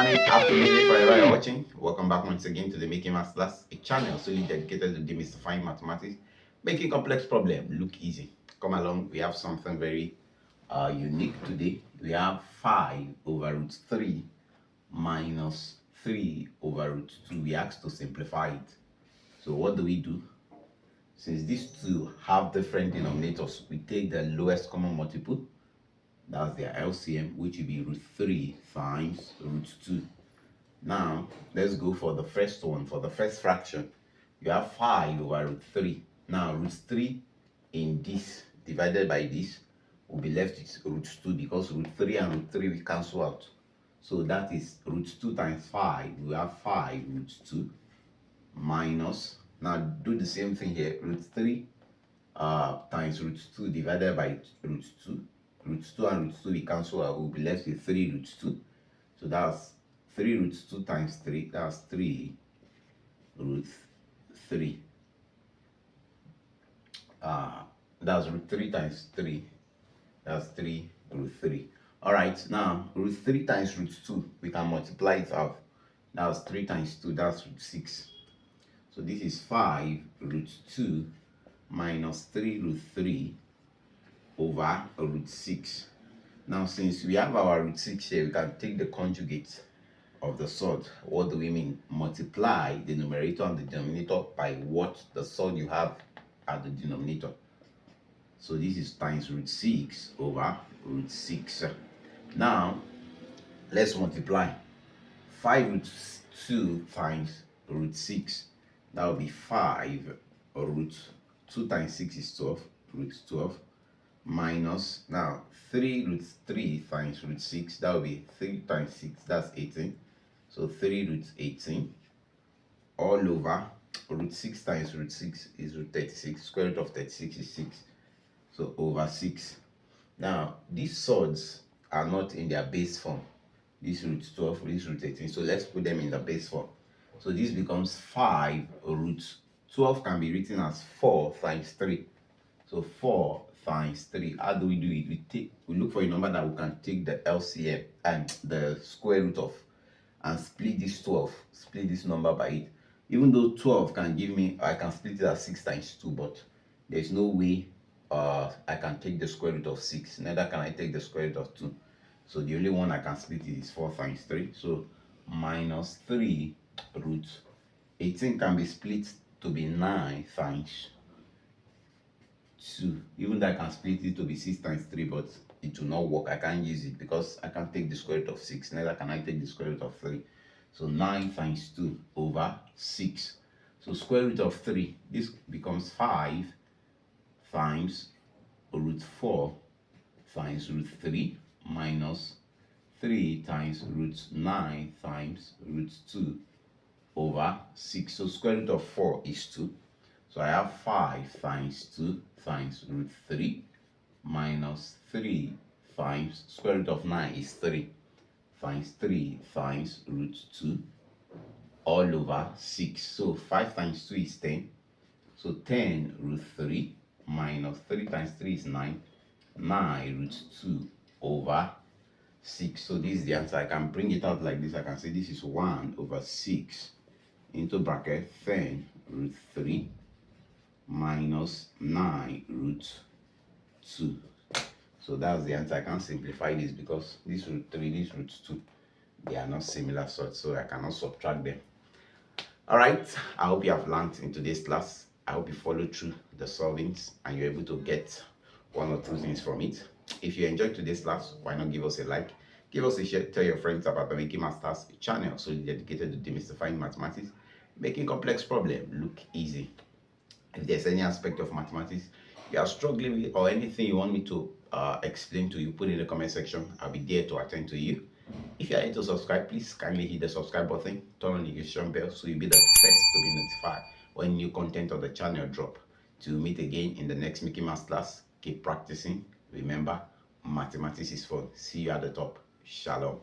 morning, afternoon, evening, wherever you're watching. Welcome back once again to the Mikky Maths Class, a channel solely dedicated to demystifying mathematics, making complex problems look easy. Come along, we have something very unique today. We have 5 over root 3 minus 3 over root 2. We asked to simplify it. So what do? Since these two have different denominators, we take the lowest common multiple. That's their LCM, which will be root 3 times root 2. Now, let's go for the first one. For the first fraction, you have 5 over root 3. Now, root 3 in this divided by this will be left with root 2 because root 3 and root 3 will cancel out. So that is root 2 times 5. We have 5 root 2 minus. Now, do the same thing here. Root 3 times root 2 divided by root 2. Root 2 and root 2 we cancel out, we'll be left with 3 root 2. So that's 3 root 2 times 3, that's 3 root 3. That's root 3 times 3, that's 3 root 3. Alright, now root 3 times root 2, we can multiply it out. That's 3 times 2, that's root 6. So this is 5 root 2 minus 3 root 3 over root 6. Now, since we have our root 6 here, we can take the conjugate of the surd. What do we mean? Multiply the numerator and the denominator by what the surd you have at the denominator. So this is times root 6 over root 6. Now, let's multiply. 5 root 2 times root 6. That will be 5 root 2 times 6 is 12, root 12. Minus, now 3 root 3 times root 6, that will be 3 times 6, that's 18. So 3 root 18 all over root 6 times root 6 is root 36. Square root of 36 is 6. So over 6. Now these surds are not in their base form. This root 12, this root 18. So let's put them in the base form. So this becomes 5 root 12 can be written as 4 times 3. So 4 times 3. How do we do it? We look for a number that we can take the LCM and the square root of and split this 12. Split this number by it. Even though 12 can give me, I can split it as 6 times 2, but there's no way I can take the square root of 6. Neither can I take the square root of 2. So the only one I can split it is 4 times 3. So minus 3 root 18 can be split to be 9 times 2. Even though I can split it to be 6 times 3, but it will not work. I can't use it because I can't take the square root of 6. Neither can I take the square root of 3. So 9 times 2 over 6. So square root of 3, this becomes 5 times root 4 times root 3 minus 3 times root 9 times root 2 over 6. So square root of 4 is 2. So I have 5 times 2 times root 3 minus 3 times square root of 9 is 3 times 3 times root 2 all over 6. So 5 times 2 is 10. So 10 root 3 minus 3 times 3 is 9. 9 root 2 over 6. So this is the answer. I can bring it out like this. I can say this is 1 over 6 into bracket 10 root 3 minus 9 root 2. So that's the answer. I can't simplify this because this root 3, this root 2, they are not similar sorts, so I cannot subtract them. Alright, I hope you have learned in today's class. I hope you follow through the solvings and you're able to get 1 or 2 things from it. If you enjoyed today's class, why not give us a like, give us a share, tell your friends about the Mikky Maths Class channel solely dedicated to demystifying mathematics, making complex problems look easy. If there's any aspect of mathematics you are struggling with or anything you want me to explain to you, put in the comment section. I'll be there to attend to you. If you are yet to subscribe, please kindly hit the subscribe button, turn on the notification bell so you'll be the first to be notified when new content of the channel drop. To meet again in the next Mikky Maths Class, keep practicing. Remember, mathematics is fun. See you at the top. Shalom.